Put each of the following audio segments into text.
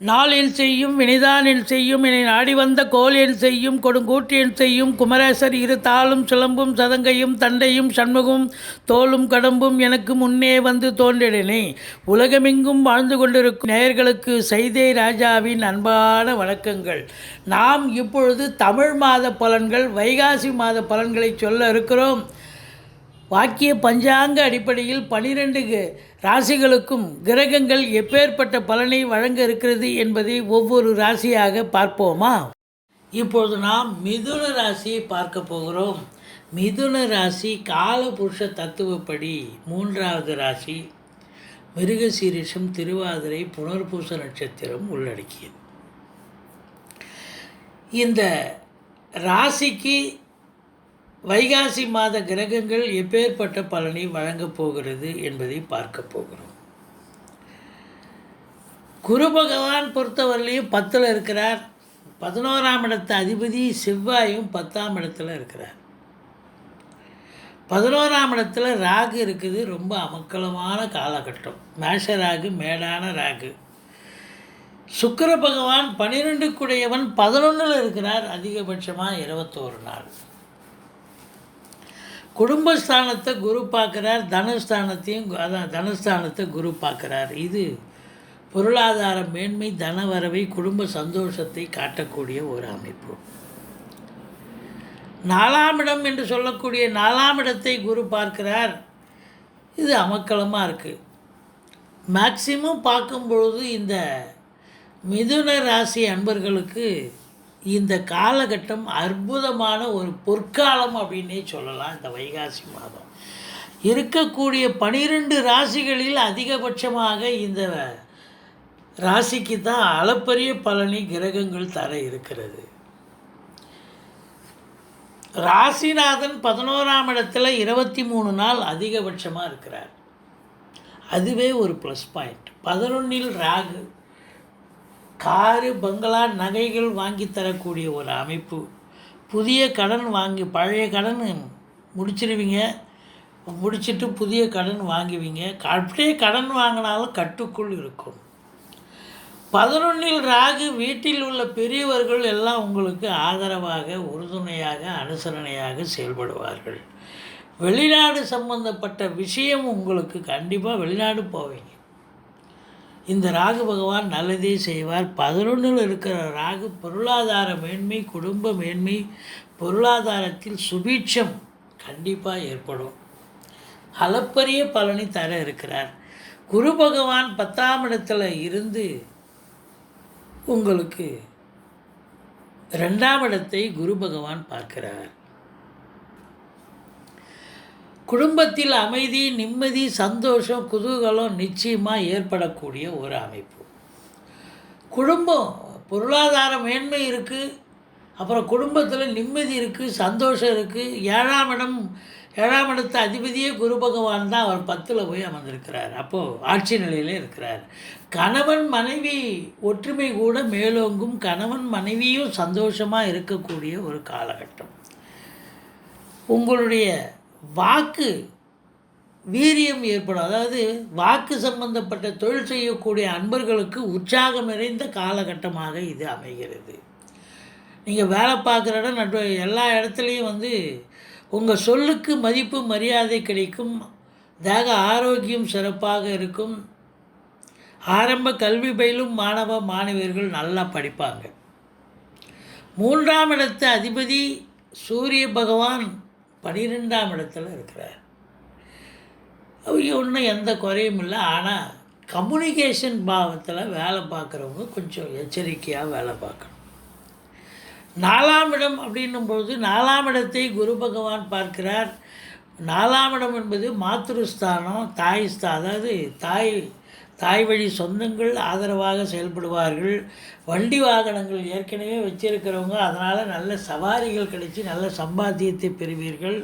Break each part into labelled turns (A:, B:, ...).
A: நாள் என் செய்யும் வினைதான் என் செய்யும் என்னை நாடி வந்த கோல் என் செய்யும் கொடுங்கூட்டு என் செய்யும் குமரேசர் இரு தாளும் சிலம்பும் சதங்கையும் தண்டையும் சண்முகம் தோளும் கடம்பும் எனக்கு முன்னே வந்து தோன்றினே. உலகமெங்கும் வாழ்ந்து கொண்டிருக்கும் நேயர்களுக்கு சைதை ராஜாவின் அன்பான வணக்கங்கள். நாம் இப்பொழுது தமிழ் மாத பலன்கள் வைகாசி மாத பலன்களை சொல்ல இருக்கிறோம். வாக்கிய பஞ்சாங்க அடிப்படையில் 12 ராசிகளுக்கும் கிரகங்கள் எப்பேற்பட்ட பலனை வழங்க இருக்கிறது என்பதை ஒவ்வொரு ராசியாக பார்ப்போமா? இப்பொழுது நாம் மிதுன ராசியை பார்க்க போகிறோம். மிதுன ராசி காலபுருஷ தத்துவப்படி 3வது ராசி. மிருகசீரிஷம், திருவாதிரை, புனர்பூச நட்சத்திரம் உள்ளடக்கியது. இந்த ராசிக்கு வைகாசி மாத கிரகங்கள் எப்பேற்பட்ட பலனை வழங்கப் போகிறது என்பதை பார்க்க போகிறோம். குரு பகவான் பொறுத்தவரையிலையும் 10ல் இருக்கிறார். 11ஆம் இடத்து அதிபதி செவ்வாயும் 10ஆம் இடத்துல இருக்கிறார். 11ஆம் இடத்துல ராகு இருக்குது. ரொம்ப அமக்கலமான காலகட்டம். மேஷ ராகு, மேடான ராகு. சுக்கிர பகவான் 12க்குடையவன் 11ல் இருக்கிறார். அதிகபட்சமாக 21 நாள். குடும்பஸ்தானத்தை குரு பார்க்குறார். தனஸ்தானத்தை குரு பார்க்குறார். இது பொருளாதார மேன்மை, தனவரவை, குடும்ப சந்தோஷத்தை காட்டக்கூடிய ஒரு அமைப்பு. 4ஆம் இடம் என்று சொல்லக்கூடிய 4ஆம் இடத்தை குரு பார்க்கிறார். இது அமக்கலமாக இருக்குது. மேக்சிமம் பார்க்கும்பொழுது இந்த மிதுன ராசி அன்பர்களுக்கு இந்த காலகட்டம் அற்புதமான ஒரு பொற்காலம் அப்படின்னே சொல்லலாம். இந்த வைகாசி மாதம் இருக்கக்கூடிய 12 ராசிகளில் அதிகபட்சமாக இந்த ராசிக்கு தான் அளப்பரிய பலனை கிரகங்கள் தர இருக்கிறது. ராசிநாதன் 11ஆம் இடத்துல 23 நாள் அதிகபட்சமாக இருக்கிறார். அதுவே ஒரு ப்ளஸ் பாயிண்ட். 11ல் ராகு. காரு, பங்களா, நகைகள் வாங்கி தரக்கூடிய ஒரு அமைப்பு. புதிய கடன் வாங்கி பழைய கடன் முடிச்சிடுவீங்க. முடிச்சுட்டு புதிய கடன் வாங்குவீங்க. அப்படியே கடன் வாங்கினாலும் கட்டுக்குள் இருக்கும். 11ல் ராகு. வீட்டில் உள்ள பெரியவர்கள் எல்லாம் உங்களுக்கு ஆதரவாக, உறுதுணையாக, அனுசரணையாக செயல்படுவார்கள். வெளிநாடு சம்பந்தப்பட்ட விஷயம் உங்களுக்கு கண்டிப்பாக வெளிநாடு போவீங்க. இந்த ராகு பகவான் நல்லதே செய்வார். 11ல் இருக்கிற ராகு பொருளாதார மேன்மை, குடும்ப மேன்மை, பொருளாதாரத்தில் சுபீட்சம் கண்டிப்பாக ஏற்படும். அளப்பரிய பலனை தர இருக்கிறார். குரு பகவான் 10ஆம் இடத்துல இருந்து உங்களுக்கு 2ஆம் இடத்தை குரு பகவான் பார்க்கிறார். குடும்பத்தில் அமைதி, நிம்மதி, சந்தோஷம், குதூகலம் நிச்சயமாக ஏற்படக்கூடிய ஒரு அமைப்பு. குடும்பம் பொருளாதார மேன்மை இருக்குது. அப்புறம் குடும்பத்தில் நிம்மதி இருக்குது, சந்தோஷம் இருக்குது. 7ஆம் இடத்து அதிபதியே குரு பகவான் தான். அவர் 10ல் போய் அமர்ந்திருக்கிறார். அப்போது ஆட்சி நிலையிலே இருக்கிறார். கணவன் மனைவி ஒற்றுமை கூட மேலோங்கும். கணவன் மனைவியும் சந்தோஷமாக இருக்கக்கூடிய ஒரு காலகட்டம். உங்களுடைய வாக்கு வீரியம் ஏற்படும். அதாவது வாக்கு சம்பந்தப்பட்ட தொழில் செய்யக்கூடிய அன்பர்களுக்கு உற்சாகம் நிறைந்த காலகட்டமாக இது அமைகிறது. நீங்கள் வேலை பார்க்குற இடம் எல்லா இடத்துலையும் உங்கள் சொல்லுக்கு மதிப்பு, மரியாதை கிடைக்கும். தேக ஆரோக்கியம் சிறப்பாக இருக்கும். ஆரம்ப கல்வி பயிலும் மாணவ மாணவியர்கள் நல்லா படிப்பாங்க. 3ஆம் இடத்து அதிபதி சூரிய பகவான் 12ஆம் இடத்துல இருக்கிறார். ஒன்றும் எந்த குறையும் இல்லை. ஆனால் கம்யூனிகேஷன் பாவத்தில் வேலை பார்க்குறவங்க கொஞ்சம் எச்சரிக்கையாக வேலை பார்க்கணும். 4ஆம் இடம் அப்படின்னும்பொழுது 4ஆம் இடத்தை குரு பகவான் பார்க்கிறார். 4ஆம் இடம் என்பது மாத்ருஸ்தானம், அதாவது தாய் வழி சொந்தங்கள் ஆதரவாக செயல்படுவார்கள். வண்டி வாகனங்கள் ஏற்கனவே வச்சிருக்கிறவங்க அதனால் நல்ல சவாரிகள் கிடைச்சி நல்ல சம்பாத்தியத்தை பெறுவீர்கள்.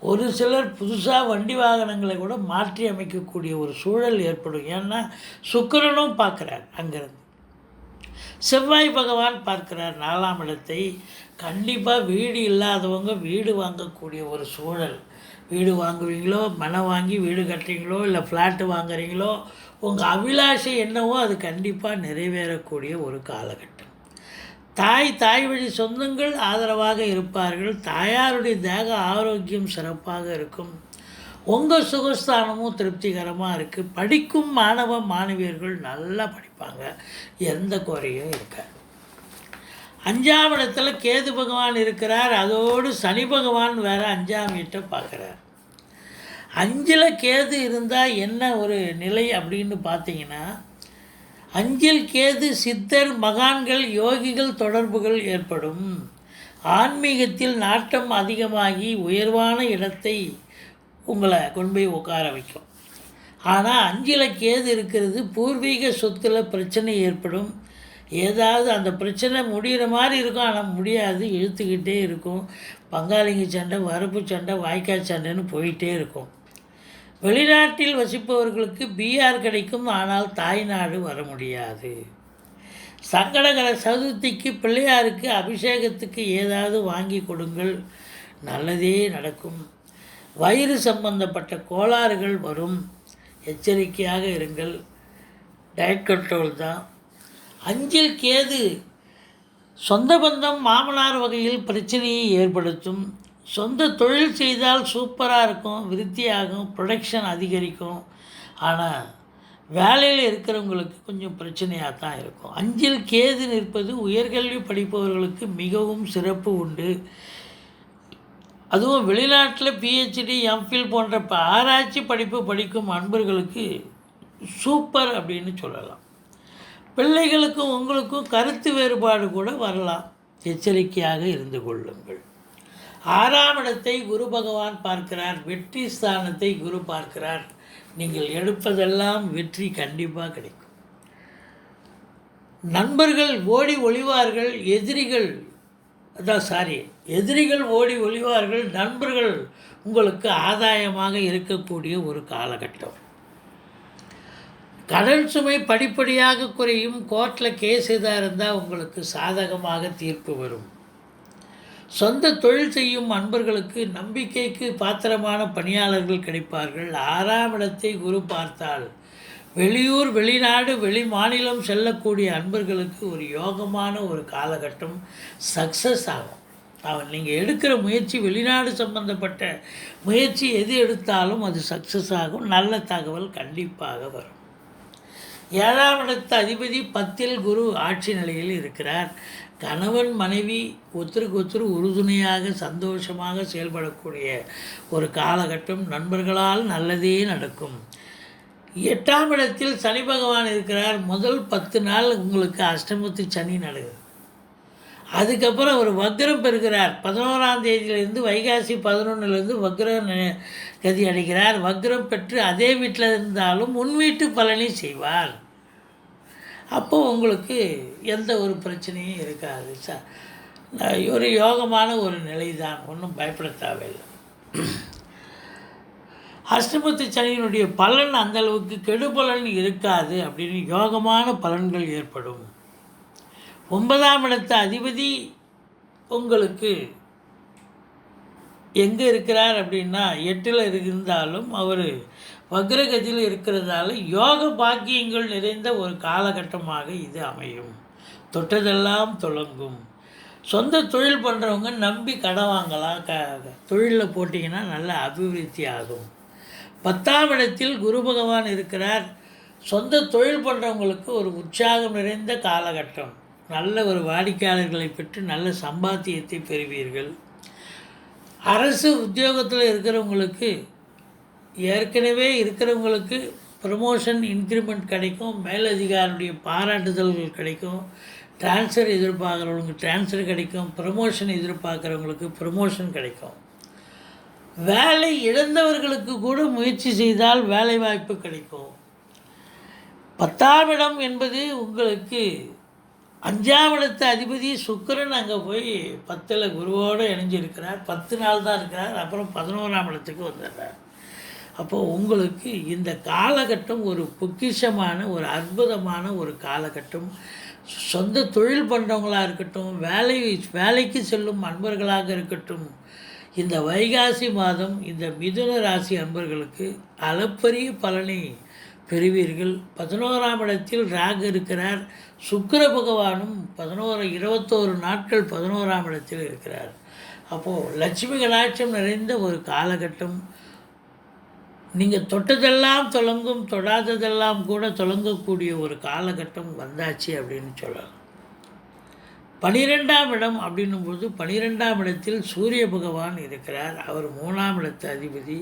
A: ஒரு சிலர் புதுசாக வண்டி வாகனங்களை கூட மாற்றி அமைக்கக்கூடிய ஒரு சூழல் ஏற்படும். ஏன்னா சுக்கிரனும் பார்க்குறார். அங்கேருந்து செவ்வாய் பகவான் பார்க்கிறார் 4ஆம் இடத்தை. கண்டிப்பாக வீடு இல்லாதவங்க வீடு வாங்கக்கூடிய ஒரு சூழல். வீடு வாங்குவீங்களோ, மனை வாங்கி வீடு கட்டுறீங்களோ, இல்லை ஃப்ளாட்டு வாங்குறீங்களோ, உங்கள் அபிலாஷை என்னவோ அது கண்டிப்பாக நிறைவேறக்கூடிய ஒரு காலகட்டம். தாய் வழி சொந்தங்கள் ஆதரவாக இருப்பார்கள். தாயாருடைய தேக ஆரோக்கியம் சிறப்பாக இருக்கும். உங்கள் சுகஸ்தானமும் திருப்திகரமாக இருக்குது. படிக்கும் மாணவ மாணவியர்கள் நல்லா படிப்பாங்க, எந்த குறையும் இருக்காது. 5ஆம் இடத்துல கேது பகவான் இருக்கிறார். அதோடு சனி பகவான் வேறு 5ஆம் வீட்டை பார்க்குறார். 5ல் கேது இருந்தால் என்ன ஒரு நிலை அப்படின்னு பார்த்தீங்கன்னா, 5ல் கேது சித்தர், மகான்கள், யோகிகள் தொடர்புகள் ஏற்படும். ஆன்மீகத்தில் நாட்டம் அதிகமாகி உயர்வான இடத்தை உங்களை கொண்டு போய் உட்கார வைக்கும். ஆனால் 5ல் கேது இருக்கிறது பூர்வீக சொத்தில் பிரச்சனை ஏற்படும். ஏதாவது அந்த பிரச்சனை முடிகிற மாதிரி இருக்கும், ஆனால் முடியாது, இழுத்துக்கிட்டே இருக்கும். பங்காளிங்க சண்டை, வரப்பு சண்டை, வாய்க்கால் சண்டைன்னு போயிட்டே இருக்கும். வெளிநாட்டில் வசிப்பவர்களுக்கு பிஆர் கிடைக்கும், ஆனால் தாய்நாடு வர முடியாது. சங்கடகர சதுர்த்திக்கு பிள்ளையாருக்கு அபிஷேகத்துக்கு ஏதாவது வாங்கி கொடுங்கள், நல்லதே நடக்கும். வயிறு சம்பந்தப்பட்ட கோளாறுகள் வரும், எச்சரிக்கையாக இருங்கள். டயட் கண்ட்ரோல் தான். 5ல் கேது சொந்த பந்தம், மாமனார் வகையில் பிரச்சனையை ஏற்படுத்தும். சொந்த தொழில் செய்தால் சூப்பராக இருக்கும், விருத்தியாகும், ப்ரொடக்ஷன் அதிகரிக்கும். ஆனால் வேலையில் இருக்கிறவங்களுக்கு கொஞ்சம் பிரச்சனையாக தான் இருக்கும். 5ல் கேது நிற்பது உயர்கல்வி படிப்பவர்களுக்கு மிகவும் சிறப்பு உண்டு. அதுவும் வெளிநாட்டில் பிஹெச்டி, எம்ஃபில் போன்ற ஆராய்ச்சி படிப்பு படிக்கும் அன்பர்களுக்கு சூப்பர் அப்படின்னு சொல்லலாம். பிள்ளைகளுக்கும் உங்களுக்கும் கருத்து வேறுபாடு கூட வரலாம், எச்சரிக்கையாக இருந்து கொள்ளுங்கள். 6ஆம் இடத்தை குரு பகவான் பார்க்கிறார். வெற்றி ஸ்தானத்தை குரு பார்க்கிறார். நீங்கள் எடுப்பதெல்லாம் வெற்றி கண்டிப்பாக கிடைக்கும். நண்பர்கள் ஓடி ஒளிவார்கள், எதிரிகள் ஓடி ஒளிவார்கள். நண்பர்கள் உங்களுக்கு ஆதாயமாக இருக்கக்கூடிய ஒரு காலகட்டம். கடன் சுமை படிப்படியாக குறையும். கோர்ட்டில் கேஸ் எதாக இருந்தால் உங்களுக்கு சாதகமாக தீர்ப்பு வரும். சொந்த தொழில் செய்யும் அன்பர்களுக்கு நம்பிக்கைக்கு பாத்திரமான பணியாளர்கள் கிடைப்பார்கள். 6ஆம் இடத்தை குரு பார்த்தால் வெளியூர், வெளிநாடு, வெளி மாநிலம் செல்லக்கூடிய அன்பர்களுக்கு ஒரு யோகமான ஒரு காலகட்டம் சக்ஸஸ் ஆகும். நீங்கள் எடுக்கிற முயற்சி, வெளிநாடு சம்பந்தப்பட்ட முயற்சி எது எடுத்தாலும் அது சக்ஸஸ் ஆகும். நல்ல தகவல் கண்டிப்பாக வரும். 7ஆம் இடத்து அதிபதி 10ல் குரு ஆட்சி நிலையில் இருக்கிறார். கணவன் மனைவி ஒருத்தருக்கு உறுதுணையாக சந்தோஷமாக செயல்படக்கூடிய ஒரு காலகட்டம். நண்பர்களால் நல்லதே நடக்கும். 8ஆம் இடத்தில் சனி பகவான் இருக்கிறார். முதல் 10 நாள் உங்களுக்கு அஷ்டமத்து சனி நடக்குது. அதுக்கப்புறம் அவர் வக்ரம் பெறுகிறார். 11ஆம் தேதியிலிருந்து வைகாசி 11லேருந்து வக்ரம் கதி அடைகிறார். வக்ரம் பெற்று அதே வீட்டில் இருந்தாலும் முன் வீட்டு பலனை செய்வார். அப்போது உங்களுக்கு எந்த ஒரு பிரச்சனையும் இருக்காது. ஒரு யோகமான ஒரு நிலை தான், ஒன்றும் பயப்பட தேவையில்லை. அஷ்டமத்து சனியினுடைய பலன் அந்தளவுக்கு கெடுபலன் இருக்காது, அப்படின்னு யோகமான பலன்கள் ஏற்படும். 9ஆம் இடத்து அதிபதி உங்களுக்கு எங்கே இருக்கிறார் அப்படின்னா 8ல் இருந்தாலும் அவர் வக்ரகதியில் இருக்கிறதால யோக பாக்கியங்கள் நிறைந்த ஒரு காலகட்டமாக இது அமையும். தொட்டதெல்லாம் தொடங்கும். சொந்த தொழில் பண்ணுறவங்க நம்பி கடன் வாங்கலாம். தொழிலில் போட்டிங்கன்னா நல்ல அபிவிருத்தி ஆகும். 10ஆம் இடத்தில் குரு பகவான் இருக்கிறார். சொந்த தொழில் பண்ணுறவங்களுக்கு ஒரு உற்சாகம் நிறைந்த காலகட்டம். நல்ல ஒரு வாடிக்கையாளர்களை பெற்று நல்ல சம்பாத்தியத்தை பெறுவீர்கள். அரசு உத்தியோகத்தில் இருக்கிறவங்களுக்கு, ஏற்கனவே இருக்கிறவங்களுக்கு ப்ரமோஷன், இன்க்ரிமெண்ட் கிடைக்கும். மேலதிகாரியுடைய பாராட்டுதல்கள் கிடைக்கும். ட்ரான்ஸ்ஃபர் எதிர்பார்க்குறவங்களுக்கு ட்ரான்ஸ்ஃபர் கிடைக்கும். ப்ரமோஷன் எதிர்பார்க்குறவங்களுக்கு ப்ரமோஷன் கிடைக்கும். வேலை இழந்தவர்களுக்கு கூட முயற்சி செய்தால் வேலை வாய்ப்பு கிடைக்கும். 10ஆம் இடம் என்பது உங்களுக்கு 5ஆம் இடத்து அதிபதி சுக்கிரன் அங்கே போய் 10ல் குருவோடு இணைஞ்சிருக்கிறார். 10 நாள் தான் இருக்கிறார். அப்புறம் 11ஆம் இடத்துக்கு வந்துடுறார். அப்போது உங்களுக்கு இந்த காலகட்டம் ஒரு பொக்கிஷமான, ஒரு அற்புதமான ஒரு காலகட்டம். சொந்த தொழில் பண்ணுறவங்களாக இருக்கட்டும், வேலைக்கு செல்லும் அன்பர்களாக இருக்கட்டும், இந்த வைகாசி மாதம் இந்த மிதுன ராசி அன்பர்களுக்கு அளப்பரிய பலனை பெறுவீர்கள். 11ஆம் இடத்தில் ராகு இருக்கிறார். சுக்கிர பகவானும் 21 நாட்கள் 11ஆம் இடத்தில் இருக்கிறார். அப்போது லட்சுமி கடாட்சம் நிறைந்த ஒரு காலகட்டம். நீங்கள் தொட்டதெல்லாம் தொடங்கும், தொடாததெல்லாம் கூட தொடங்கக்கூடிய ஒரு காலகட்டம் வந்தாச்சு அப்படின்னு சொல்லலாம். 12ஆம் இடம் அப்படின்னும்போது 12ஆம் இடத்தில் சூரிய பகவான் இருக்கிறார். அவர் 3ஆம் இடத்து அதிபதி.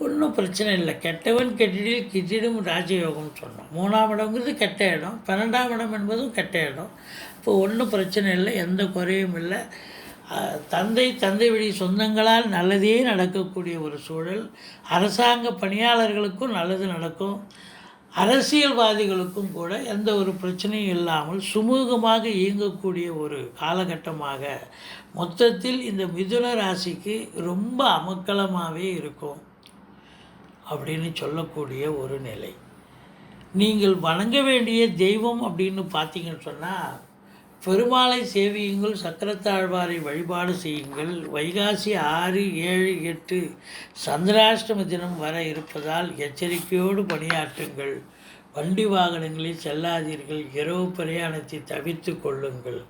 A: ஒன்றும் பிரச்சனை இல்லை. கெட்டவன் கெட்டிடில் கிட்டிடும் ராஜயோகம்னு சொன்னோம். 3ஆம் இடங்கிறது கெட்ட இடம், 12ஆம் இடம் என்பதும் கெட்ட இடம். இப்போ ஒன்றும் பிரச்சனை இல்லை, எந்த குறையும் இல்லை. தந்தை வழி சொந்தங்களால் நல்லதே நடக்கக்கூடிய ஒரு சூழல். அரசாங்க பணியாளர்களுக்கும் நல்லது நடக்கும். அரசியல்வாதிகளுக்கும் கூட எந்த ஒரு பிரச்சனையும் இல்லாமல் சுமூகமாக இயங்கக்கூடிய ஒரு காலகட்டமாக மொத்தத்தில் இந்த மிதுன ராசிக்கு ரொம்ப அமக்கலமாகவே இருக்கும் அப்படின்னு சொல்லக்கூடிய ஒரு நிலை. நீங்கள் வணங்க வேண்டிய தெய்வம் அப்படின்னு பார்த்தீங்கன்னு சொன்னால், பெருமாளை சேவியுங்கள், சக்கரத்தாழ்வாரை வழிபாடு செய்யுங்கள். வைகாசி 6, 7, 8 சந்திராஷ்டம தினம் வர இருப்பதால் எச்சரிக்கையோடு பணியாற்றுங்கள். வண்டி வாகனங்களில் செல்லாதீர்கள். இரவு பிரயாணத்தை தவிர்த்து கொள்ளுங்கள்.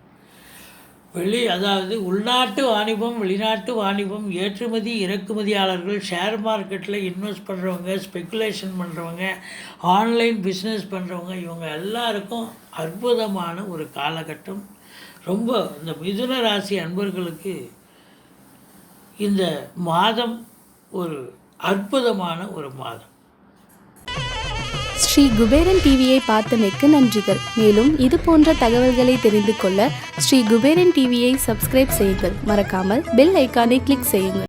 A: அதாவது உள்நாட்டு வாணிபம், வெளிநாட்டு வாணிபம், ஏற்றுமதி இறக்குமதியாளர்கள், ஷேர் மார்க்கெட்டில் இன்வெஸ்ட் பண்ணுறவங்க, ஸ்பெக்குலேஷன் பண்ணுறவங்க, ஆன்லைன் பிஸ்னஸ் பண்ணுறவங்க, இவங்க எல்லாருக்கும் அற்புதமான ஒரு காலகட்டம். ரொம்ப இந்த மிதுன ராசி அன்பர்களுக்கு இந்த மாதம் ஒரு அற்புதமான ஒரு மாதம்.
B: ஸ்ரீ குபேரன் டிவியை பார்த்தமைக்கு நன்றிகள். மேலும் இது போன்ற தகவல்களை தெரிந்து கொள்ள ஸ்ரீ குபேரன் டிவியை சப்ஸ்கிரைப் செய்யுங்கள். மறக்காமல் பெல் ஐக்கானை கிளிக் செய்யுங்கள்.